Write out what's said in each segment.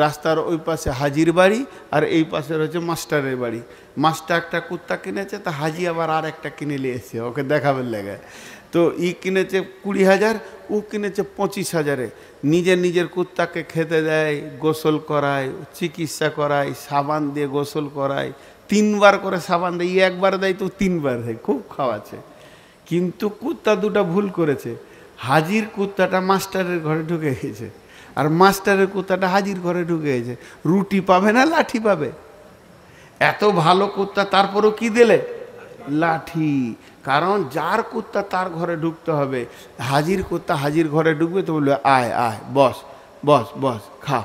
রাস্তার ওই পাশে হাজির বাড়ি আর এই পাশে রয়েছে মাস্টারের বাড়ি। মাস্টার একটা কুত্তা কিনেছে, তা হাজি আবার আর একটা কিনে নিয়ে এসছে ওকে দেখাবার লেগে। তো কিনেছে 20,000, ও কিনেছে 25,000-এ। নিজের কুত্তাকে খেতে দেয়, গোসল করায়, চিকিৎসা করায়, সাবান দিয়ে গোসল করায়, 3বার করে সাবান দেয়। একবার দেয় তো 3বার দেয়, খুব খাওয়াচ্ছে। কিন্তু কুত্তা দুটো ভুল করেছে। হাজির কুত্তাটা মাস্টারের ঘরে ঢুকে গেছে, আর মাস্টারের কুত্তাটা হাজির ঘরে ঢুকে গেছে। রুটি পাবে না লাঠি পাবে? এত ভালো কুত্তা, তারপরও কি দিলে? লাঠি। কারণ যার কুত্তা তার ঘরে ঢুকতে হবে। হাজির কুত্তা হাজির ঘরে ঢুকবে তো বলবে আয় আয়, বস বস বস, খা,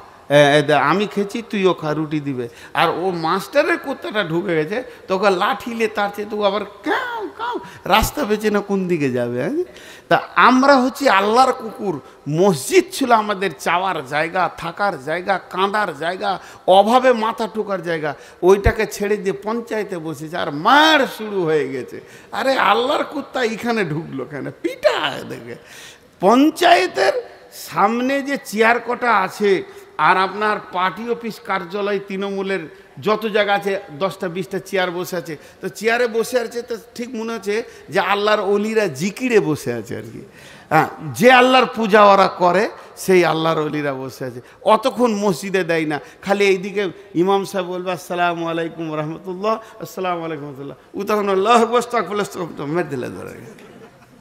আমি খেয়েছি তুইও খা, রুটি দিবে। আর ও মাস্টারের কুত্তাটা ঢুকে গেছে, তোকে লাঠিলে তার চেয়ে তো আবার কাউ কাউ রাস্তা বেছে না কোন দিকে যাবে। তা আমরা হচ্ছি আল্লাহর কুকুর। মসজিদ ছিল আমাদের চাওয়ার জায়গা, থাকার জায়গা, কাঁদার জায়গা, অভাবে মাথা ঠোকার জায়গা। ওইটাকে ছেড়ে দিয়ে পঞ্চায়েতে বসেছে, আর মার শুরু হয়ে গেছে। আরে আল্লাহর কুত্তা এখানে ঢুকলো কেন? পিটা দেখে। পঞ্চায়েতের সামনে যে চেয়ার কটা আছে, আর আপনার পার্টি অফিস কার্যালয় তৃণমূলের যত জায়গা আছে 10টা 20টা চেয়ার বসে আছে। তো চেয়ারে বসে আছে তো ঠিক মনে হচ্ছে যে আল্লাহর অলিরা জিকিরে বসে আছে আর কি। হ্যাঁ, যে আল্লাহর পূজা ওরা করে সেই আল্লাহর অলিরা বসে আছে। অতক্ষণ মসজিদে দেয় না, খালি এইদিকে ইমাম সাহেব বলবে আসসালামু আলাইকুম রহমতুল্লাহ, আসসালামু আলাইকুম রহমতুল্লাহ, ও তখন আল্লাহ মেরে দিলে ধরে।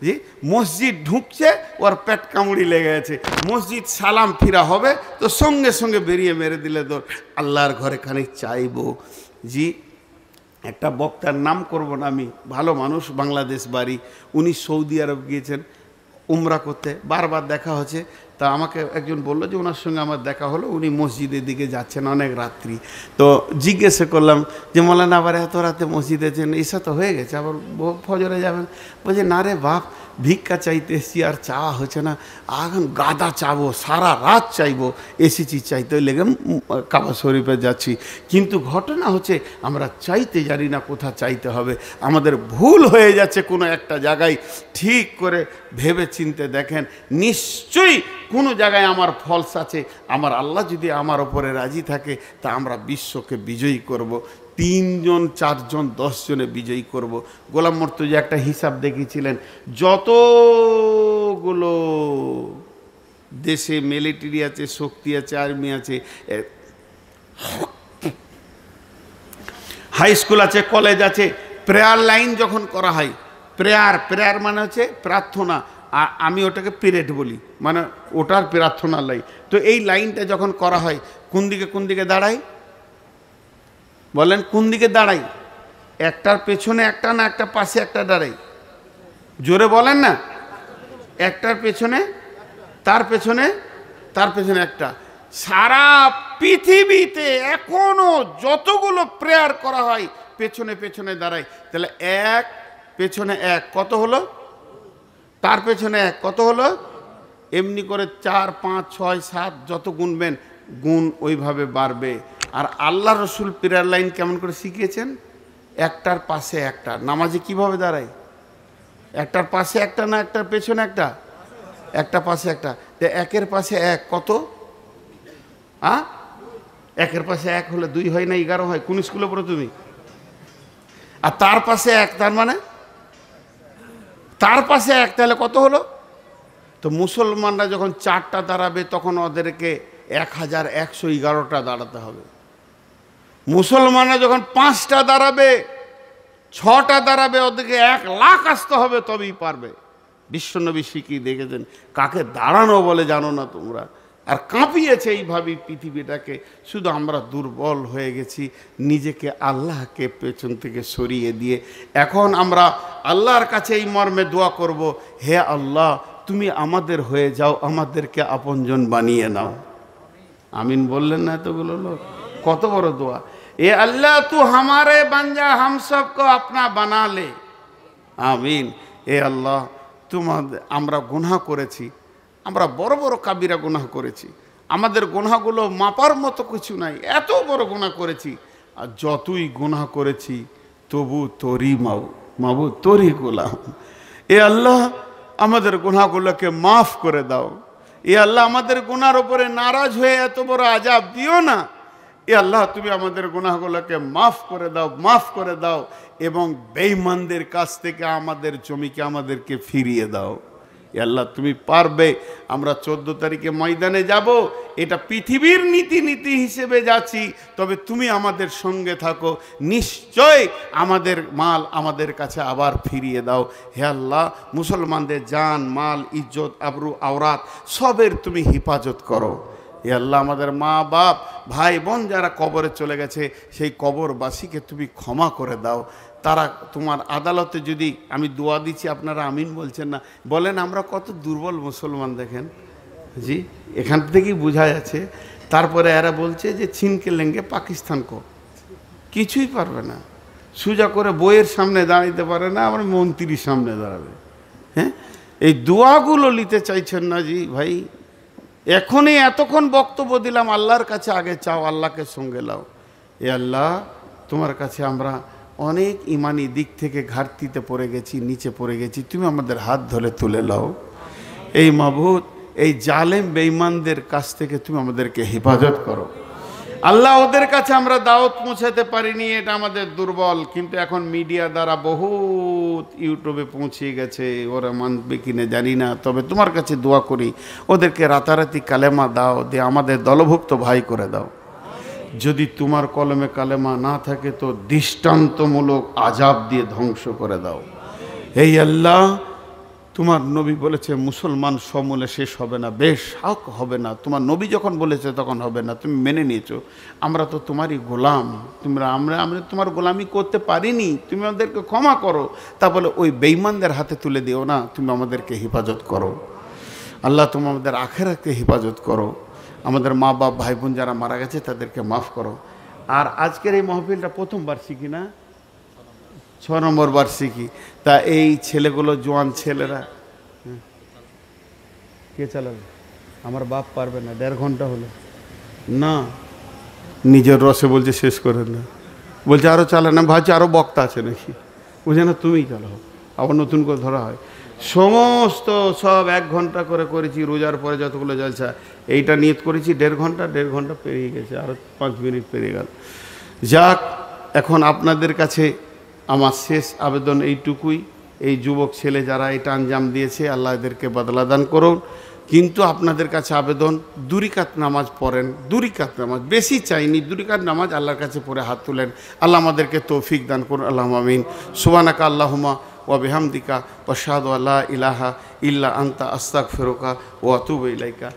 জি, মসজিদ ঢুকছে, ওর পেট কামড়ি লেগে আছে। মসজিদ সালাম ফিরা হবে তো সঙ্গে সঙ্গে বেরিয়ে মেরে দিলে তোর আল্লাহর ঘরে খানিক চাইবো। জি, একটা বক্তার নাম করব না আমি, ভালো মানুষ, বাংলাদেশ বাড়ি, উনি সৌদি আরব গিয়েছেন উমরা করতে, বারবার দেখা হচ্ছে। তা আমাকে একজন বললো যে ওনার সঙ্গে আমার দেখা হলো, উনি মসজিদের দিকে যাচ্ছেন অনেক রাত্রি। তো জিজ্ঞেসে করলাম যে মৌলানা আবার এত রাতে মসজিদে যান, ঈশা তো হয়ে গেছে, আবার ফজরে যাবেন? বলছে না রে বাপ, ভিক্ষা চাইতে এসছি, আর চাওয়া হচ্ছে না, এখন গাদা চাবো, সারা রাত চাইবো, এসেছি চাইতে, ওই লেগে কাবা শরীফে যাচ্ছি। কিন্তু ঘটনা হচ্ছে আমরা চাইতে জানি না কোথা চাইতে হবে, আমাদের ভুল হয়ে যাচ্ছে কোনো একটা জায়গায়। ঠিক করে ভেবে চিনতে দেখেন, নিশ্চয়ই কোনো জায়গায় আমার ফলস আছে। আমার আল্লাহ যদি আমার ওপরে রাজি থাকে তা আমরা বিশ্বকে বিজয়ী করব। 3 জন 4 জন 10 জনে বিজয়ী করব। গোলাম মর্তুজা একটা হিসাব দেখিয়েছিলেন, যতগুলো দেশে মিলিটারি আছে, শক্তি আছে, আর্মি আছে, হাই স্কুল আছে, কলেজ আছে, প্রেয়ার লাইন যখন করা হয়, প্রেয়ার মানে হচ্ছে প্রার্থনা, আর আমি ওটাকে পিরিয়ড বলি, মানে ওটার প্রার্থনা লাইন। তো এই লাইনটা যখন করা হয় কোন দিকে দাঁড়ায় বলেন? কোন দিকে দাঁড়াই? একটার পেছনে একটা না একটা পাশে একটা দাঁড়াই? জোরে বলেন না। একটার পেছনে, তার পেছনে একটা। সারা পৃথিবীতে এখনো যতগুলো প্রেয়ার করা হয় পেছনে পেছনে দাঁড়ায়। তাহলে এক পেছনে এক কত হলো? তার পেছনে এক কত হলো? এমনি করে 4 5 6 7 যত গুনবেন গুণ ওইভাবে বাড়বে। আর আল্লাহ রসুল প্রেয়ার লাইন কেমন করে শিখিয়েছেন? একটার পাশে একটা। নামাজে কিভাবে দাঁড়ায়? একটার পাশে একটা না একটার পেছনে একটা? একটা পাশে একটা। তো একের পাশে এক কত? একের পাশে এক হলে 2 হয় না 11 হয়? কোন স্কুলে পড়ো তুমি? আর তার পাশে এক, তার মানে তার পাশে এক, তাহলে কত হলো? তো মুসলমানরা যখন 4টা দাঁড়াবে তখন ওদেরকে 1111টা দাঁড়াতে হবে। মুসলমানরা যখন 5টা দাঁড়াবে, 6টা দাঁড়াবে, ওদেরকে 1 লাখ আসতে হবে, তবেই পারবে। বিশ্বনবী শিখিয়ে দেখেছেন, কাকে দাঁড়ানো বলে জানো না তোমরা? আর কাঁপিয়েছে এইভাবেই পৃথিবীটাকে। শুধু আমরা দুর্বল হয়ে গেছি, নিজেকে আল্লাহকে পেছন থেকে সরিয়ে দিয়ে। এখন আমরা আল্লাহর কাছে এই মর্মে দোয়া করব, হে আল্লাহ তুমি আমাদের হয়ে যাও, আমাদেরকে আপনজন বানিয়ে নাও। আমিন বললেন না এতগুলো লোক? কত বড় দোয়া। এ আল্লাহ তু হামারে বাঞ্জা হাম সবকো আপনা বানা লে। আমিন। এ আল্লাহ আমরা গুনাহ করেছি, আমরা বড় বড় কাবিরা গুনাহ করেছি, আমাদের গুনাহগুলো মাপার মতো কিছু নাই, এত বড় গুনাহ করেছি। আর যতই গুনাহ করেছি তবু তোরই মাবুদ, তোরই গোলাম। এ আল্লাহ আমাদের গুনাহগুলোকে মাফ করে দাও। এ আল্লাহ আমাদের গুনার উপরে নারাজ হয়ে এত বড় আযাব দিও না। এ আল্লাহ তুমি আমাদের গুনাহগুলোকে মাফ করে দাও, মাফ করে দাও, এবং বেঈমানদের কাছ থেকে আমাদের জমিকে আমাদেরকে ফিরিয়ে দাও। এ আল্লাহ তুমি পারবে। আমরা 14 তারিখে ময়দানে যাব, এটা পৃথিবীর নীতি হিসেবে যাচ্ছি, তবে তুমি আমাদের সঙ্গে থাকো, নিশ্চয় আমাদের মাল আমাদের কাছে আবার ফিরিয়ে দাও। হে আল্লাহ, মুসলমানদের জান, মাল, ইজ্জত, আবরু, আওরাত সবের তুমি হেফাজত করো। এ আল্লাহ, আমাদের মা বাপ ভাই বোন যারা কবরে চলে গেছে, সেই কবরবাসীকে তুমি ক্ষমা করে দাও। তারা তোমার আদালতে যদি, আমি দোয়া দিচ্ছি আপনারা আমিন বলছেন না, বলেন আমরা কত দুর্বল মুসলমান দেখেন জি, এখান থেকেই বোঝা যাচ্ছে। তারপরে এরা বলছে যে ছিনকে লেঙ্গে পাকিস্তান কো, কিছুই পারবে না, সোজা করে বইয়ের সামনে দাঁড়াইতে পারে না, আমার মন্ত্রীর সামনে দাঁড়াবে। হ্যাঁ, এই দোয়াগুলো নিতে চাইছেন না জি ভাই। এখনই এতক্ষণ বক্তব্য দিলাম, আল্লাহর কাছে আগে চাও, আল্লাহকে সঙ্গে লাও। এ আল্লাহ, তোমার কাছে আমরা অনেক ইমানি দিক থেকে ঘাটতিতে পড়ে গেছি, নিচে পড়ে গেছি, তুমি আমাদের হাত ধরে তুলে লাও। এই মাবুদ, এই জালেম বেঈমানদের কাছ থেকে তুমি আমাদেরকে হেফাজত করো। আল্লাহ, ওদের কাছে আমরা দাওয়াত পৌঁছাতে পারিনি, এটা আমাদের দুর্বল, কিন্তু এখন মিডিয়া দ্বারা বহুত ইউটিউবে পৌঁছে গেছে, ওরা মানবে কিনা জানি না, তবে তোমার কাছে দোয়া করি ওদেরকে রাতারাতি কালেমা দাও, দিয়ে আমাদের দলভুক্ত ভাই করে দাও। যদি তোমার কলমে কালেমা না থাকে তো দৃষ্টান্তমূলক আযাব দিয়ে ধ্বংস করে দাও। এই আল্লাহ, তোমার নবী বলেছে মুসলমান সমূলে শেষ হবে না, বেশ হক হবে না। তোমার নবী যখন বলেছে তখন হবে না, তুমি মেনে নিয়েছো। আমরা তো তোমারই গোলাম, আমরা তোমার গোলামি করতে পারিনি, তুমি আমাদেরকে ক্ষমা করো। তা বলে ওই বেঈমানদের হাতে তুলে দিও না, তুমি আমাদেরকে হেফাজত করো। আল্লাহ, তুমি আমাদের আখিরাতকে হেফাজত করো। আমাদের মা বাপ ভাই বোন যারা মারা গেছে তাদেরকে মাফ করো। আর আজকের এই মাহফিলটা প্রথম বার্ষিকী না, 6 নম্বর বার্ষিকী। তা এই ছেলেগুলো, জোয়ান ছেলেরা, কে চালাবে? আমার বাপ পারবে না, 1.5 ঘন্টা হলো না, নিজের রসে বলছে শেষ করেন না, বলছে আরও চালান না, ভাবছি আরও বক্তা আছে নাকি, বুঝে না তুমিই চালাও, আবার নতুন করে ধরা হয়। সমস্ত সব 1 ঘন্টা করে করেছি, রোজার পরে যতগুলো জলসা, এইটা নিয়ত করেছি 1.5 ঘন্টা পেরিয়ে গেছে, আরও 5 মিনিট পেরিয়ে গেল। যাক, এখন আপনাদের কাছে আমার শেষ আবেদন এইটুকুই, এই যুবক ছেলে যারা এটা আঞ্জাম দিয়েছে, আল্লাহ এদেরকে বদলা দান করুন। কিন্তু আপনাদের কাছে আবেদন, 2 রাকাত নামাজ পড়েন, 2 রাকাত নামাজ, বেশি চাইনি, 2 রাকাত নামাজ আল্লাহর কাছে পড়ে হাত তুলেন। আল্লাহ আমাদেরকে তৌফিক দান করুন, আল্লাহুম্মা আমিন। সুবহানাকা আল্লাহুম্মা ওয়া বিহামদিকা ওয়া আশহাদু আল্লা ইলাহা ইল্লা আনতা আস্তাগফিরুকা ওয়া আতুবু ইলাইকা।